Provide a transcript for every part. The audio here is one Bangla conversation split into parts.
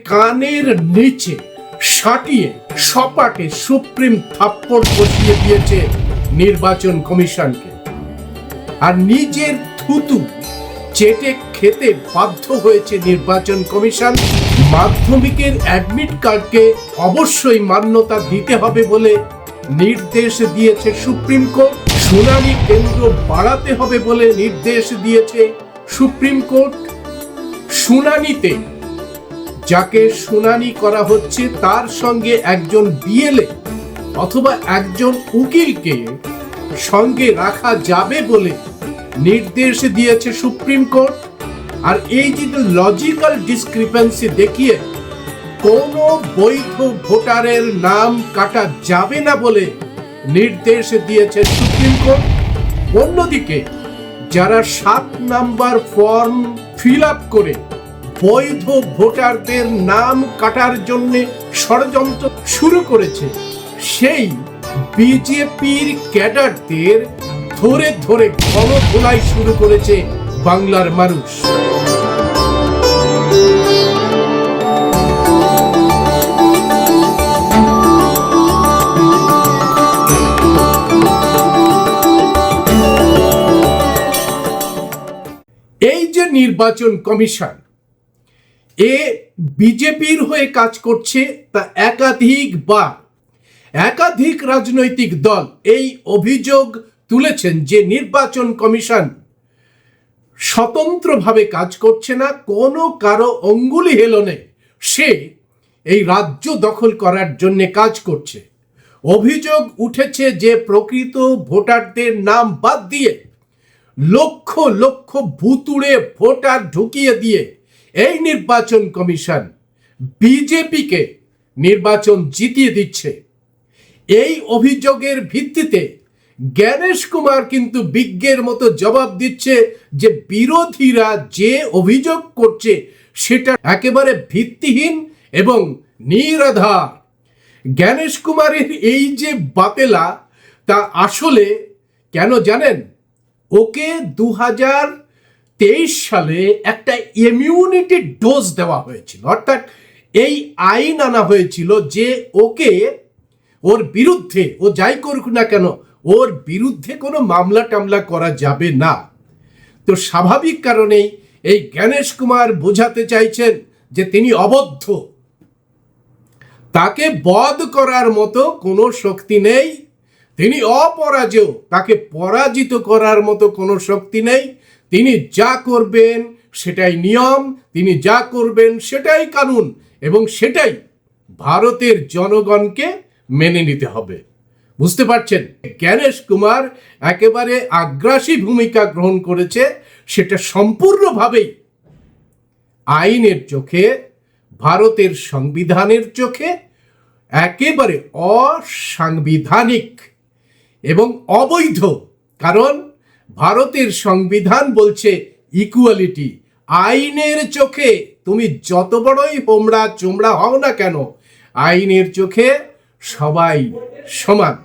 কানের নিচে সাটিয়ে সপাটে সুপ্রিম থাপ্পড় বসিয়ে দিয়েছে নির্বাচন কমিশনকে, আর নিজের থুতু চেটে খেতে বাধ্য হয়েছে নির্বাচন কমিশন। মাধ্যমিকের অ্যাডমিট কার্ডকে অবশ্যই মান্যতা দিতে হবে বলে নির্দেশ দিয়েছে সুপ্রিম কোর্ট। শুনানি কেন্দ্র বাড়াতে হবে বলে নির্দেশ দিয়েছে সুপ্রিম কোর্ট। শুনানিতে যাকে শুনানি করা হচ্ছে তার সঙ্গে একজন বিএলএ অথবা একজন উকিলকে সঙ্গে রাখা যাবে বলে নির্দেশ দিয়েছে সুপ্রিম কোর্ট। আর এই যে লজিক্যাল ডিসক্রিপেন্সি দেখিয়ে কোনো বৈধ ভোটারের নাম কাটা যাবে না বলে নির্দেশ দিয়েছে সুপ্রিম কোর্ট। অন্যদিকে যারা 7 নাম্বার ফর্ম ফিল আপ করে বৈধ ভোটারদের নাম কাটার জন্য ষড়যন্ত্র শুরু করেছে, সেই বিজেপির ক্যাডারদের ধরে ধরে গণধোলাই শুরু করেছে বাংলার মানুষ। এই যে নির্বাচন কমিশন এ বিজেপির হয়ে কাজ করছে, তা একাধিক রাজনৈতিক দল এই অভিযোগ তুলেছেন যে নির্বাচন কমিশন স্বতন্ত্রভাবে কাজ করছে না, কোনো কারো অঙ্গুলি হেলনে সে এই রাজ্য দখল করার জন্য কাজ করছে। অভিযোগ উঠেছে যে প্রকৃত ভোটারদের নাম বাদ দিয়ে লক্ষ লক্ষ ভুতুড়ে ভোটার ঢুকিয়ে দিয়ে এই নির্বাচন কমিশন বিজেপিকে নির্বাচন জিতিয়ে দিচ্ছে। এই অভিযোগের ভিত্তিতে জ্ঞানেশ কুমার কিন্তু বিজ্ঞের মতো জবাব দিচ্ছে যে বিরোধীরা যে অভিযোগ করছে সেটা একেবারে ভিত্তিহীন এবং নিরাধার। জ্ঞানেশ কুমারের এই যে বাতেলা তা আসলে কেন জানেন? ওকে 2023 সালে একটা ইমিউনিটি ডোজ দেওয়া হয়েছিল, অর্থাৎ এই আইন আনা হয়েছিল যে ওর বিরুদ্ধে ও যাই করুক না কেন ওর বিরুদ্ধে কোনো মামলা টামলা করা যাবে না। তো স্বাভাবিক কারণেই এই জ্ঞানেশ কুমার বোঝাতে চাইছেন যে তিনি অবদ্ধ, তাকে বধ করার মতো কোনো শক্তি নেই, তিনি অপরাজেয়, তাকে পরাজিত করার মতো কোনো শক্তি নেই। তিনি যা করবেন সেটাই নিয়ম, তিনি যা করবেন সেটাই কানুন, এবং সেটাই ভারতের জনগণকে মেনে নিতে হবে। বুঝতে পারছেন? জ্ঞানেশ কুমার একেবারে আগ্রাসী ভূমিকা গ্রহণ করেছে, সেটা সম্পূর্ণভাবেই আইনের চোখে, ভারতের সংবিধানের চোখে একেবারে অসাংবিধানিক এবং অবৈধ। কারণ ভারতের সংবিধান বলছে ইকুয়ালিটি। আইনের চোখে তুমি যত বড়ই হোমড়া চোমড়া হও না কেন, আইনের চোখে সবাই সমান।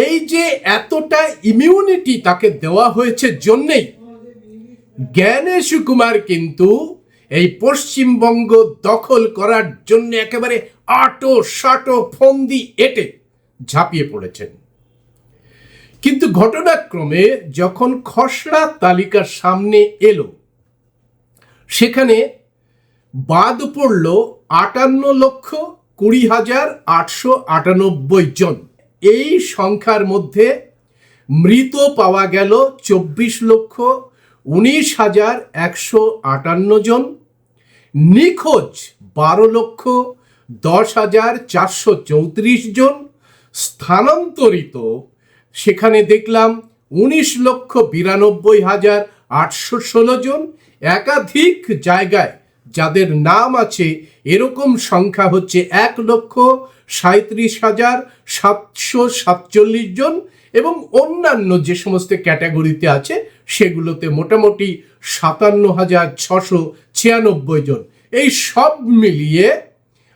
এই যে এতটা ইমিউনিটি তাকে দেওয়া হয়েছে জন্যেই জ্ঞানেশ কুমার কিন্তু এই পশ্চিমবঙ্গ দখল করার জন্য একেবারে আটো সাটো ফন্দি এঁটে ঝাঁপিয়ে পড়েছেন। কিন্তু ঘটনাক্রমে যখন খসড়া তালিকার সামনে এলো, সেখানে বাদ পড়ল 58,20,898 জন। এই সংখ্যার মধ্যে মৃত পাওয়া গেল 24,19,158 জন, নিখোঁজ 12,10,434 জন, স্থানান্তরিত সেখানে দেখলাম 19,92,816 জন। একাধিক জায়গায় যাদের নাম আছে এরকম সংখ্যা হচ্ছে 1,37,747 জন, এবং অন্যান্য যে সমস্ত ক্যাটাগরিতে আছে সেগুলোতে মোটামুটি 57,696 জন। এই সব মিলিয়ে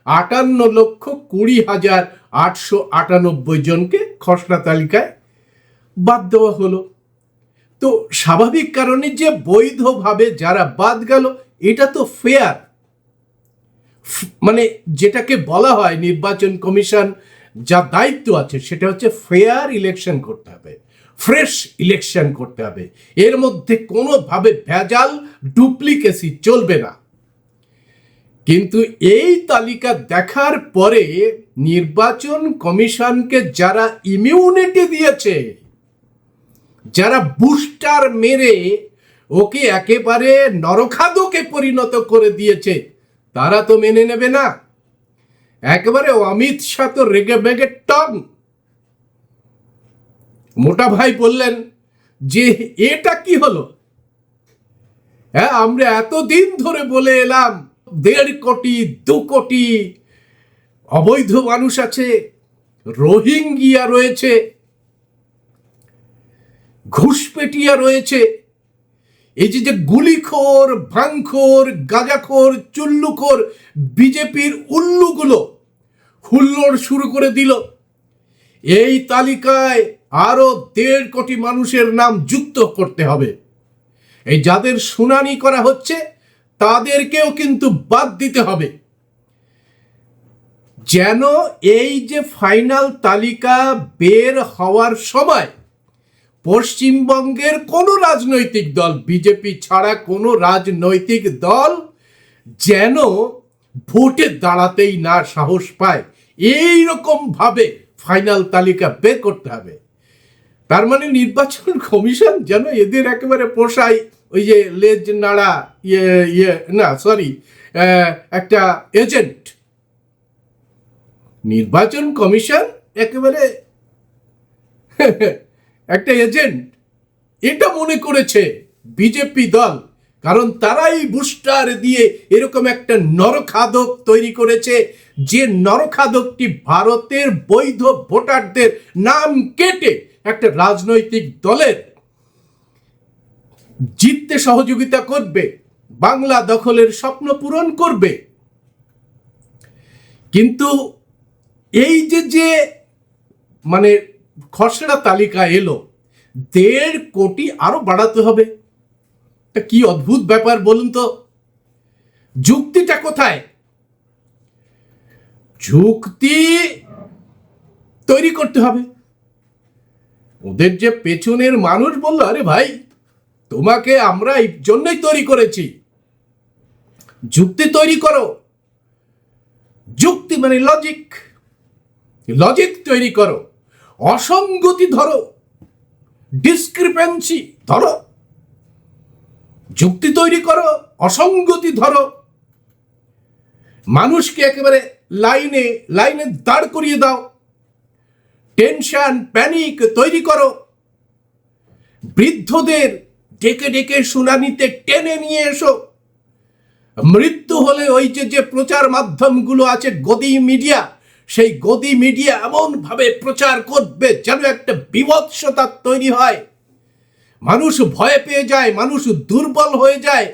58,20,898 জনকে খসড়া তালিকায় বাদ দেওয়া হলো। তো স্বাভাবিক কারণে যে বৈধভাবে যারা বাদ গেল এটা তো ফেয়ার। মানে যেটাকে বলা হয় নির্বাচন কমিশন যা দায়িত্ব আছে সেটা হচ্ছে ফেয়ার ইলেকশন করতে হবে, ফ্রেশ ইলেকশন করতে হবে, এর মধ্যে কোনোভাবে ভেজাল ডুপ্লিকেসি চলবে না। কিন্তু এই তালিকা দেখার পরে নির্বাচন কমিশনকে যারা ইমিউনিটি দিয়েছে, যারা বুস্টার মেরে ওকে একেবারে নরখাদকে পরিণত করে দিয়েছে, তারা তো মেনে নেবে না। একেবারে অমিত শাহ তো রেগে বেগে টং। মোটা ভাই বললেন যে এটা কি হলো? হ্যাঁ, আমরা এতদিন ধরে বলে এলাম 1.5 কোটি 2 কোটি অবৈধ মানুষ আছে, রোহিঙ্গিয়া রয়েছে, ঘুষপেটিয়া রয়েছে, এই যে গুলিখোর, ভাঙখোর, গাঁজাখোর, চুল্লুখোর বিজেপির উল্লুগুলো হুল্লোড় শুরু করে দিল। এই তালিকায় আরো 1.5 কোটি মানুষের নাম যুক্ত করতে হবে। এই যাদের শুনানি করা হচ্ছে তাদেরকেও কিন্তু বাদ দিতে হবে, যেন এই যে ফাইনাল তালিকা বের হওয়ার সময় পশ্চিমবঙ্গের কোনো রাজনৈতিক দল, বিজেপি ছাড়া কোনো রাজনৈতিক দল যেন ভোটে দাঁড়াতেই না সাহস পায়, এই রকম ভাবে ফাইনাল তালিকা বের করতে হবে। তার মানে নির্বাচন কমিশন যেন এদের একেবারে পোষায়, ওই যে লেজ নাড়া একটা এজেন্ট। নির্বাচন কমিশন একেবারে একটা এজেন্ট, এটা মনে করেছে বিজেপি দল, কারণ তারাই বুস্টার দিয়ে এরকম একটা নরখাদক তৈরি করেছে, যে নরখাদকটি ভারতের বৈধ ভোটারদের নাম কেটে একটা রাজনৈতিক দলের জিততে সহযোগিতা করবে, বাংলা দখলের স্বপ্ন পূরণ করবে। কিন্তু এই যে মানে খসড়া তালিকা এলো, 1.5 কোটি আরো বাড়াতে হবে। কি অদ্ভুত ব্যাপার বলুন তো, যুক্তিটা কোথায়? যুক্তি তৈরি করতে হবে। ওদের যে পেছনের মানুষ বলল, আরে ভাই তোমাকে আমরা এই জন্যই তৈরি করেছি, যুক্তি তৈরি করো। যুক্তি মানে লজিক, লজিক তৈরি করো, অসঙ্গতি ধরো, ডিসক্রিপেন্সি ধরো, যুক্তি তৈরি করো, অসঙ্গতি ধরো, মানুষকে একেবারে লাইনে লাইনে দাঁড় করিয়ে দাও, টেনশন প্যানিক তৈরি করো, বৃদ্ধদের ডেকে ডেকে শুনানিতে টেনে নিয়ে এসো, মৃত্যু হলে ওই যে প্রচার মাধ্যমগুলো আছে গদি মিডিয়া, সেই গদি মিডিয়া এমন ভাবে প্রচার করবে যেন একটা বিভৎসতা তৈরি হয়, মানুষ ভয় পেয়ে যায়, মানুষ দুর্বল হয়ে যায়,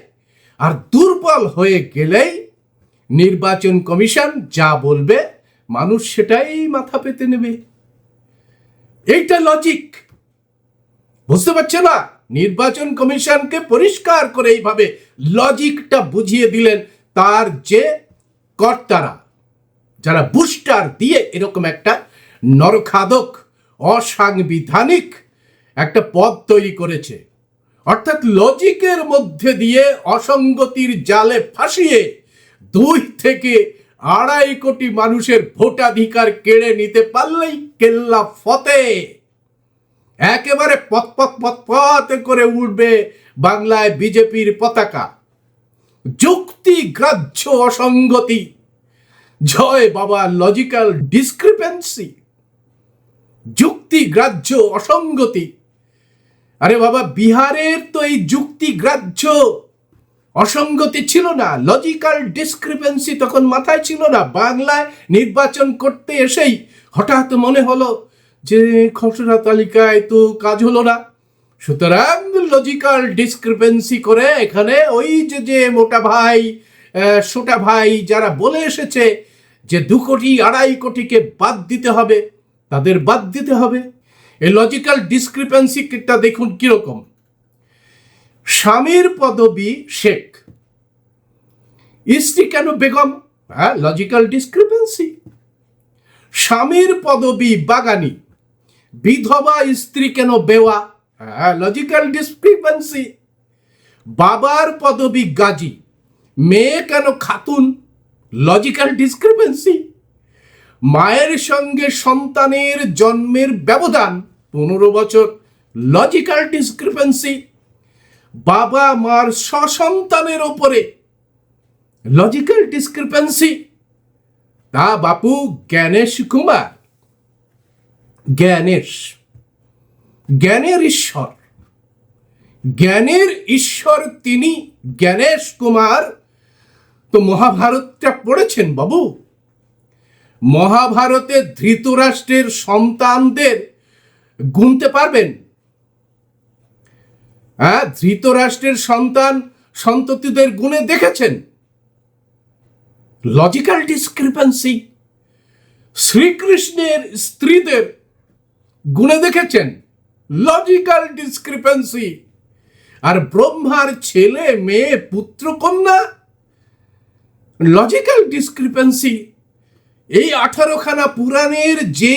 আর দুর্বল হয়ে গেলেই নির্বাচন কমিশন যা বলবে মানুষ সেটাই মাথা পেতে নেবে। এইটা লজিক, বুঝতে পারছে না? নির্বাচন কমিশনকে পরিষ্কার করে এইভাবে লজিকটা বুঝিয়ে দিলেন তার যে কর্তারা, যারা বুস্টার দিয়ে এরকম একটা নরখাদক অসাংবিধানিক একটা পদ তৈরি করেছে। অর্থাৎ লজিকের মধ্যে দিয়ে অসঙ্গতির জালে ফাঁসিয়ে 2 থেকে 2.5 কোটি মানুষের ভোটাধিকার কেড়ে নিতে পারলেই কেল্লা ফতে, একেবারে পথ করে উঠবে বাংলায় বিজেপির পতাকা। যুক্তি গ্রাহ্য অসঙ্গতি, জয় বাবা লজিক্যাল ডিসক্রিপেন্সি, যুক্তি গ্রাহ্য অসঙ্গতি। আরে বাবা, বিহারের তো এই যুক্তি গ্রাহ্য অসঙ্গতি ছিল না, লজিক্যাল ডিসক্রিপেন্সি তখন মাথায় ছিল না। বাংলায় নির্বাচন করতে এসেই হঠাৎ মনে হলো যে খসড়া তালিকায় তো কাজ হলো না, সুতরাং লজিক্যাল ডিসক্রিপেন্সি করে এখানে ওই যে মোটা ভাই সোটা ভাই যারা বলে এসেছে যে 2 কোটি 2.5 কোটিকে বাদ দিতে হবে, তাদের বাদ দিতে হবে। এই লজিক্যাল ডিসক্রিপেন্সিটা দেখুন কিরকম। স্বামীর পদবী শেখ, স্ত্রী কেন বেগম? হ্যাঁ, লজিক্যাল ডিসক্রিপেন্সি। স্বামীর পদবি বাগানি, বিধবা স্ত্রী কেন বেওয়া? হ্যাঁ, লজিক্যাল ডিসক্রিপেন্সি। বাবার পদবি গাজী, মেয়ে কেন খাতুন? Logical discrepancy. মায়ের সঙ্গে সন্তানের জন্মের ব্যবধান 15 বছর, লজিক্যাল ডিসক্রিপেন্সি। বাবা মার সসন্তানের ওপরে, লজিক্যাল ডিসক্রিপেন্সি। তা বাপু জ্ঞানেশ কুমার, জ্ঞানের ঈশ্বর, জ্ঞানের ঈশ্বর তিনি জ্ঞানেশ কুমার। তো মহাভারতটা পড়েছেন বাবু? মহাভারতে ধৃতরাষ্ট্রের সন্তানদের গুনতে পারবেন? হ্যাঁ, ধৃতরাষ্ট্রের সন্ততিদের গুণে দেখেছেন? Logical discrepancy. শ্রীকৃষ্ণের স্ত্রীদের গুণে দেখেছেন? Logical discrepancy. আর ব্রহ্মার ছেলে মেয়ে পুত্র কন্যা, লজিক্যাল ডিসক্রিপেন্সি। এই 18খানা পুরাণের যে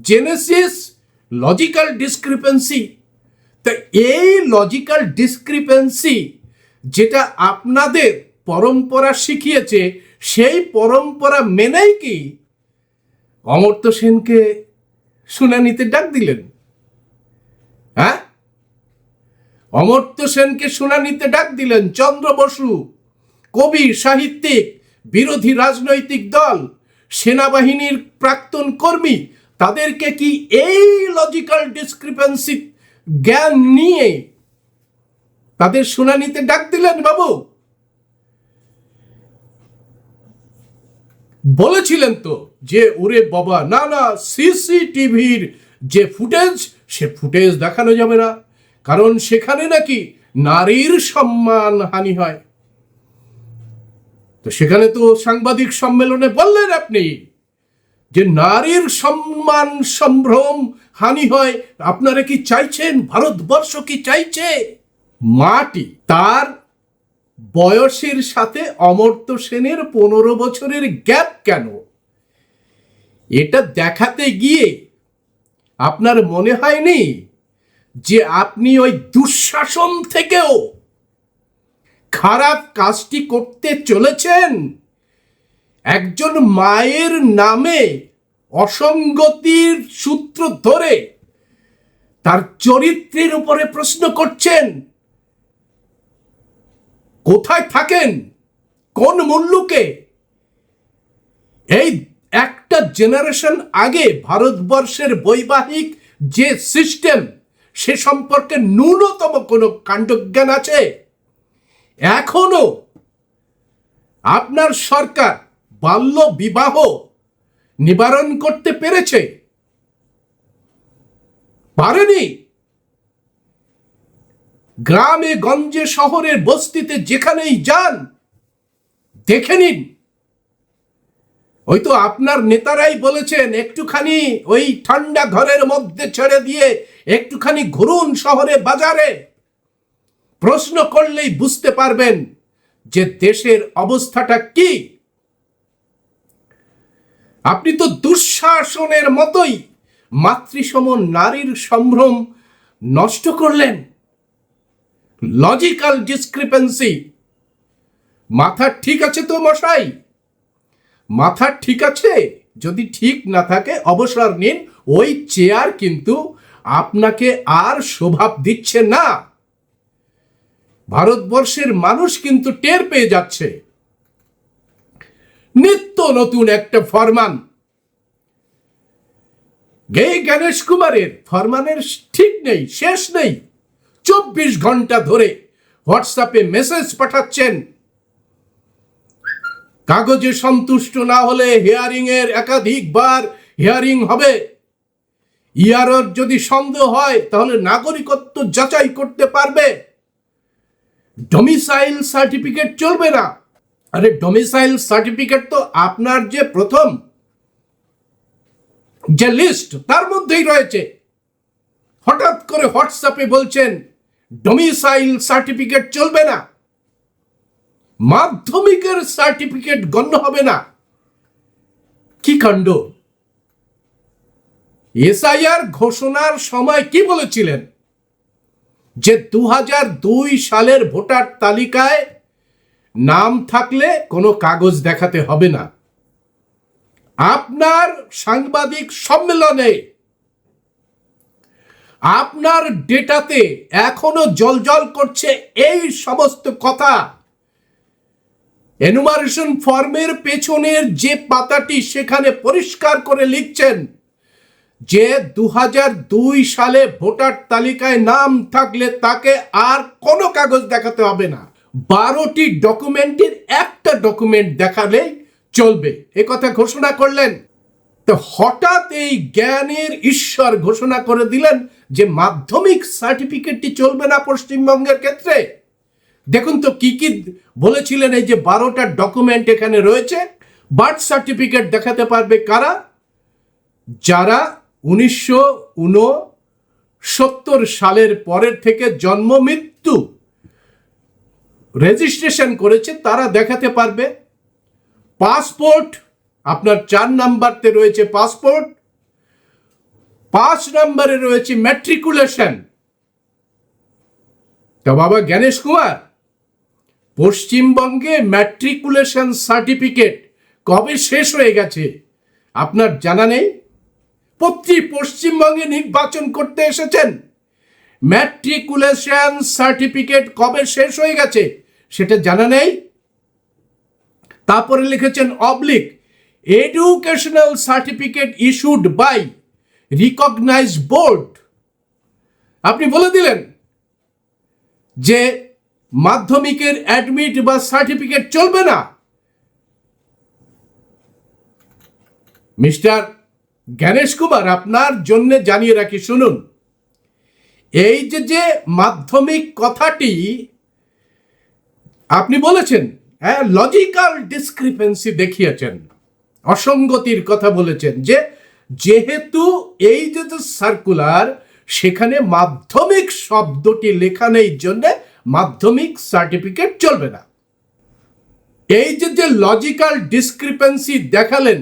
জেনেসিস, লজিক্যাল ডিসক্রিপেন্সি। তা এই লজিক্যাল ডিসক্রিপেন্সি যেটা আপনাদের পরম্পরা শিখিয়েছে, সেই পরম্পরা মেনেই কি অমর্ত্য সেনকে শুনানিতে ডাক দিলেন? হ্যাঁ, অমর্ত্য সেনকে শুনানিতে ডাক দিলেন। চন্দ্র বসু, কবি, সাহিত্যিক, বিরোধী রাজনৈতিক দল, সেনাবাহিনীর প্রাক্তন কর্মী, তাদেরকে কি এই লজিক্যাল ডিসক্রিপেন্সি জ্ঞান নিয়ে তাদের শুনানিতে ডাক দিলেন বাবু? বলেছিলেন তো যে ওরে বাবা, না না, সিসিটিভির যে ফুটেজ, সে ফুটেজ দেখানো যাবে না, কারণ সেখানে নাকি নারীর সম্মান হানি হয়। তো সেখানে তো সাংবাদিক সম্মেলনে বললেন আপনি যে নারীর সম্মান সম্ভ্রম হানি হয়। আপনারা কি চাইছেন? ভারতবর্ষ কি চাইছে? মাটি, তার বয়সের সাথে অমর্ত্য সেনের 15 বছরের গ্যাপ কেন? এটা দেখাতে গিয়ে আপনার মনে হয়নি যে আপনি ওই দুঃশাসন থেকেও খারাপ কাজটি করতে চলেছেন? একজন মায়ের নামে অসঙ্গতির সূত্র ধরে তার চরিত্রের উপরে প্রশ্ন করছেন। কোথায় থাকেন? কোন মুল্লুকে? এই একটা জেনারেশন আগে ভারতবর্ষের বৈবাহিক যে সিস্টেম, সে সম্পর্কে ন্যূনতম কোনো কাণ্ডজ্ঞান আছে? এখনো আপনার সরকার বাল্য বিবাহ নিবারণ করতে পেরেছে? পারেনি। গ্রামে গঞ্জে শহরের বস্তিতে যেখানেই যান দেখে নিন। ওই তো আপনার নেতারাই বলেছেন একটুখানি ওই ঠান্ডা ঘরের মধ্যে ছেড়ে দিয়ে একটুখানি ঘুরুন শহরে বাজারে, প্রশ্ন করলেই বুঝতে পারবেন যে দেশের অবস্থাটা কি। আপনি তো দুঃশাসনের মতোই মাতৃসম নারীর সম্ভ্রম নষ্ট করলেন। Logical discrepancy. মাথা ঠিক আছে তো মশাই? মাথা ঠিক আছে? যদি ঠিক না থাকে অবসর নিন। ওই চেয়ার কিন্তু আপনাকে আর শোভা দিচ্ছে না। ভারতবর্ষের মানুষ কিন্তু টের পেয়ে যাচ্ছে। নিত্য নতুন একটা ফরমান। জ্ঞানেশ কুমারের ফরমানের ঠিক নেই, শেষ নেই। 24 ঘন্টা ধরে হোয়াটসঅ্যাপে মেসেজ পাঠাচ্ছেন। কাগজে সন্তুষ্ট না হলে হিয়ারিং এর একাধিকবার হিয়ারিং হবে। ইয়ারর যদি সন্দেহ হয় তাহলে নাগরিকত্ব যাচাই করতে পারবে। ডোমিসাইল সার্টিফিকেট চলবে না। আরে ডোমিসাইল সার্টিফিকেট তো আপনার যে প্রথম যে লিস্ট, তার মধ্যেই রয়েছে। হঠাৎ করে হোয়াটসঅ্যাপে বলছেন ডোমিসাইল সার্টিফিকেট চলবে না। মাধ্যমিকের সার্টিফিকেট গণ্য হবে না। কি কাণ্ড! এসআইআর ঘোষণার সময় কি বলেছিলেন? যে 2002 সালের ভোটার তালিকায় নাম থাকলে কোনো কাগজ দেখাতে হবে না। আপনার সাংবাদিক সম্মেলনে আপনার ডেটাতে এখনো জ্বলজ্বল করছে এই সমস্ত কথা। এনুমারেশন ফর্মের পেছনের যে পাতাটি, সেখানে পরিষ্কার করে লিখছেন যে 2002 সালে ভোটার তালিকায় নাম থাকলে তাকে আর কোনো কাগজ দেখাতে হবে না। 12টি ডকুমেন্টের একটা ডকুমেন্ট দেখালেই চলবে, এ কথা ঘোষণা করলেন। তো হঠাৎ এই জ্ঞানের ঈশ্বর ঘোষণা করে দিলেন যে মাধ্যমিক সার্টিফিকেটটি চলবে না পশ্চিমবঙ্গের ক্ষেত্রে। দেখুন তো কি কি বলেছিলেন। এই যে 12টা ডকুমেন্ট এখানে রয়েছে। বার্থ সার্টিফিকেট দেখাতে পারবে কারা? যারা 1969 সালের পরের থেকে জন্ম মৃত্যু রেজিস্ট্রেশন করেছে, তারা দেখাতে পারবে। পাসপোর্ট, আপনার 4 নাম্বারতে রয়েছে পাসপোর্ট, 5 নম্বরে রয়েছে ম্যাট্রিকুলেশন। তো বাবা জ্ঞানেশ কুমার, পশ্চিমবঙ্গে ম্যাট্রিকুলেশন সার্টিফিকেট কবে শেষ হয়ে গেছে আপনার জানা নেই? পশ্চিমবঙ্গে নির্বাচন করতে এসেছেন, ম্যাট্রিকুলেশন সার্টিফিকেট কবে শেষ হয়ে গেছে সেটা জানা নেই। তারপরে লিখেছেন oblique, educational certificate issued by recognised board. আপনি বলে দিলেন যে মাধ্যমিকের অ্যাডমিট বা সার্টিফিকেট চলবে না। মিস্টার জ্ঞানেশ কুমার, আপনার জন্য জানিয়ে রাখি, শুনুন। এই যে মাধ্যমিক কথাটি আপনি বলেছেন, হ্যাঁ, লজিক্যাল ডিসক্রিপেন্সি দেখিয়েছেন, অসঙ্গতির কথা বলেছেন, যে যেহেতু এই যে সার্কুলার, সেখানে মাধ্যমিক শব্দটি লেখা নেই জন্য মাধ্যমিক সার্টিফিকেট চলবে না। এই যে লজিক্যাল ডিসক্রিপেন্সি দেখালেন,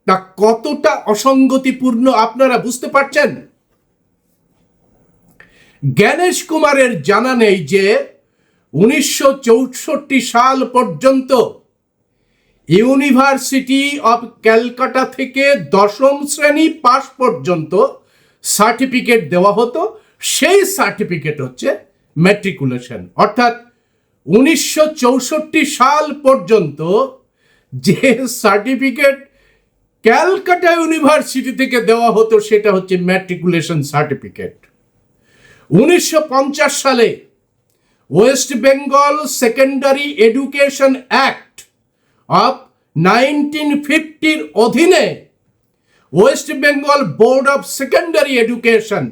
তা কতটা অসঙ্গতিপূর্ণ আপনারা বুঝতে পারছেন? জ্ঞানেশ কুমারের জানা নেই যে 1964 সাল পর্যন্ত ইউনিভার্সিটি অফ ক্যালকাটা থেকে 10ম শ্রেণী পাস পর্যন্ত সার্টিফিকেট দেওয়া হতো। সেই সার্টিফিকেট হচ্ছে ম্যাট্রিকুলেশন। অর্থাৎ 1964 সাল পর্যন্ত যে সার্টিফিকেট ক্যালকাটা ইউনিভার্সিটি থেকে দেওয়া হতো সেটা হচ্ছে ম্যাট্রিকুলেশন সার্টিফিকেট। 1950 সালে West Bengal secondary education act of 1950 অধীনে West Bengal board of secondary education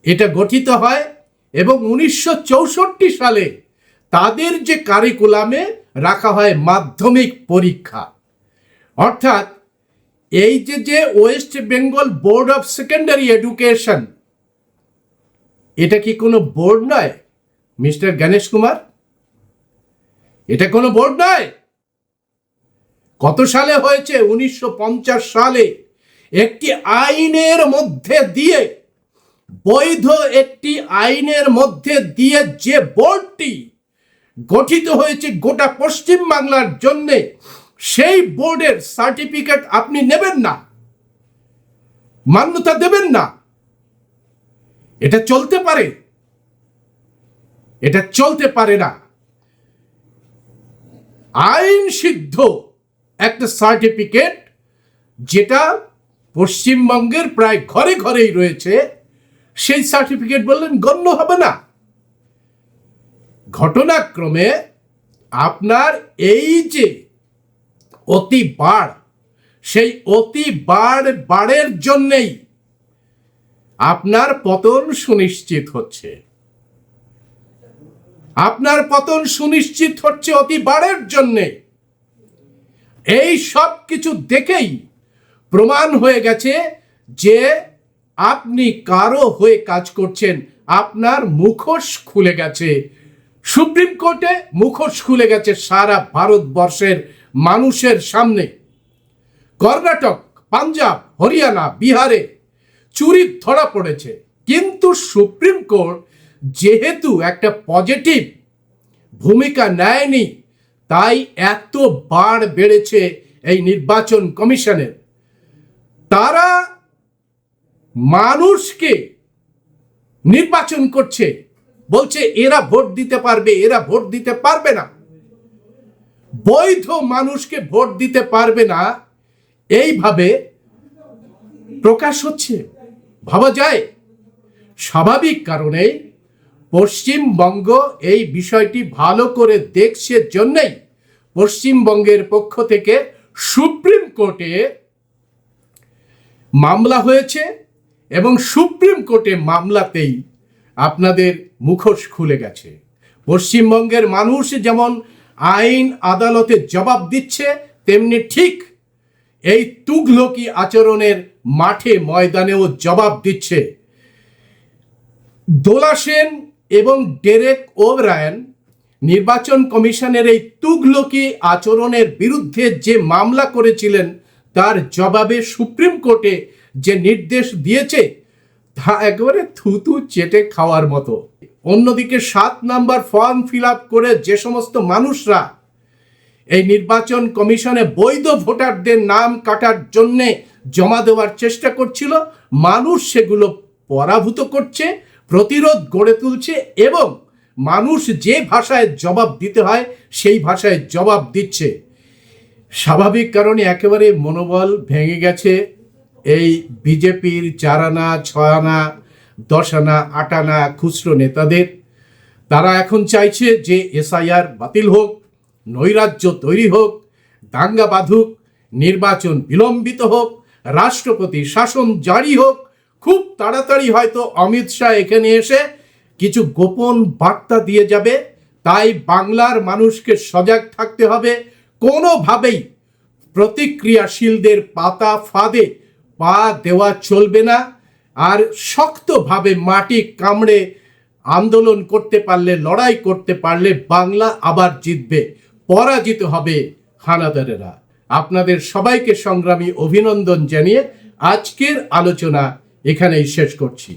এটা গঠিত হয়, এবং 1964 সালে তাদের যে কারিকুলামে রাখা হয় মাধ্যমিক পরীক্ষা। অর্থাৎ এই যে West Bengal board of secondary education, এটা কি কোনো বোর্ড নয় মিস্টার জ্ঞানেশ কুমার? এটা কোনো বোর্ড নয়। কত সালে হয়েছে? 1950 সালে একটি আইনের মধ্যে দিয়ে, বৈধ একটি আইনের মধ্যে দিয়ে যে বোর্ডটি গঠিত হয়েছে গোটা পশ্চিম বাংলার জন্যে, সেই বোর্ডের সার্টিফিকেট আপনি নেবেন না, মান্যতা দেবেন না। এটা চলতে পারে? এটা চলতে পারে না। আইন সিদ্ধ একটা সার্টিফিকেট যেটা পশ্চিমবঙ্গের প্রায় ঘরে ঘরেই রয়েছে, সেই সার্টিফিকেট বললেন গণ্য হবে না। ঘটনাক্রমে আপনার এই যে অতি বাড়, সেই অতি বাড়ের জন্যেই আপনার পতন সুনিশ্চিত হচ্ছে। আপনার পতন সুনিশ্চিত হচ্ছে অতি বাড়ের জন্যে। এই সব কিছু দেখেই প্রমাণ হয়ে গেছে যে আপনি কারো হয়ে কাজ করছেন। আপনার মুখোশ খুলে গেছে। সুপ্রিম কোর্টে মুখোশ খুলে গেছে সারা ভারতবর্ষের মানুষের সামনে। কর্ণাটক, পাঞ্জাব, হরিয়ানা, বিহারে চুরি ধরা পড়েছে, কিন্তু সুপ্রিম কোর্ট যেহেতু একটা পজিটিভ ভূমিকা নেয়নি, তাই এত বাড় বেড়েছে এই নির্বাচন কমিশনের। তারা মানুষকে নির্বাচন করছে, বলছে এরা ভোট দিতে পারবে, এরা ভোট দিতে পারবে না। বৈধ মানুষকে ভোট দিতে পারবে না, এইভাবে প্রকাশ হচ্ছে। ভাবা যায় স্বাভাবিক কারণে পশ্চিমবঙ্গ এই বিষয়টি ভালো করে দেখছে জন্যই পশ্চিমবঙ্গের পক্ষ থেকে সুপ্রিম কোর্টে মামলা হয়েছে, এবং সুপ্রিম কোর্টে মামলাতেই আপনাদের মুখোশ খুলে গেছে। পশ্চিমবঙ্গের মানুষ যেমন আইন আদালতে জবাব দিচ্ছে, তেমনি ঠিক এই তুগলকি আচরণের মাঠে ময়দানেও জবাব দিচ্ছে। দোলা সেন এবং ডেরেক ওব্রায়েন নির্বাচন কমিশনের এই তুগলকি আচরণের বিরুদ্ধে যে মামলা করেছিলেন, তার জবাবে সুপ্রিম কোর্টে যে নির্দেশ দিয়েছে তা একেবারে থুতু চেটে খাওয়ার মতো। অন্যদিকে 7 নম্বর ফর্ম ফিল আপ করে যে সমস্ত মানুষরা এই নির্বাচন কমিশনে বৈধ ভোটারদের নাম কাটার জন্যে জমা দেওয়ার চেষ্টা করছিল, মানুষ সেগুলো পরাভূত করছে, প্রতিরোধ গড়ে তুলছে, এবং মানুষ যে ভাষায় জবাব দিতে হয় সেই ভাষায় জবাব দিচ্ছে। স্বাভাবিক কারণে একেবারে মনোবল ভেঙে গেছে এই বিজেপির 4 আনা, 6 আনা, 10 আনা, 8 আনা খুচরো নেতাদের। তারা এখন চাইছে যে এসআইআর বাতিল হোক, নৈরাজ্য তৈরি হোক, দাঙ্গা বাঁধুক, নির্বাচন বিলম্বিত হোক, রাষ্ট্রপতি শাসন জারি হোক। খুব তাড়াতাড়ি হয়তো অমিত শাহ এখানে এসে কিছু গোপন বার্তা দিয়ে যাবে। তাই বাংলার মানুষকে সজাগ থাকতে হবে। কোনোভাবেই প্রতিক্রিয়াশীলদের পাতা ফাঁদে পা দেওয়া চলবে না। আর শক্তভাবে মাটি কামড়ে আন্দোলন করতে পারলে, লড়াই করতে পারলে বাংলা আবার জিতবে, পরাজিত হবে হানাদারেরা। আপনাদের সবাইকে সংগ্রামী অভিনন্দন জানিয়ে আজকের আলোচনা এখানেই শেষ করছি।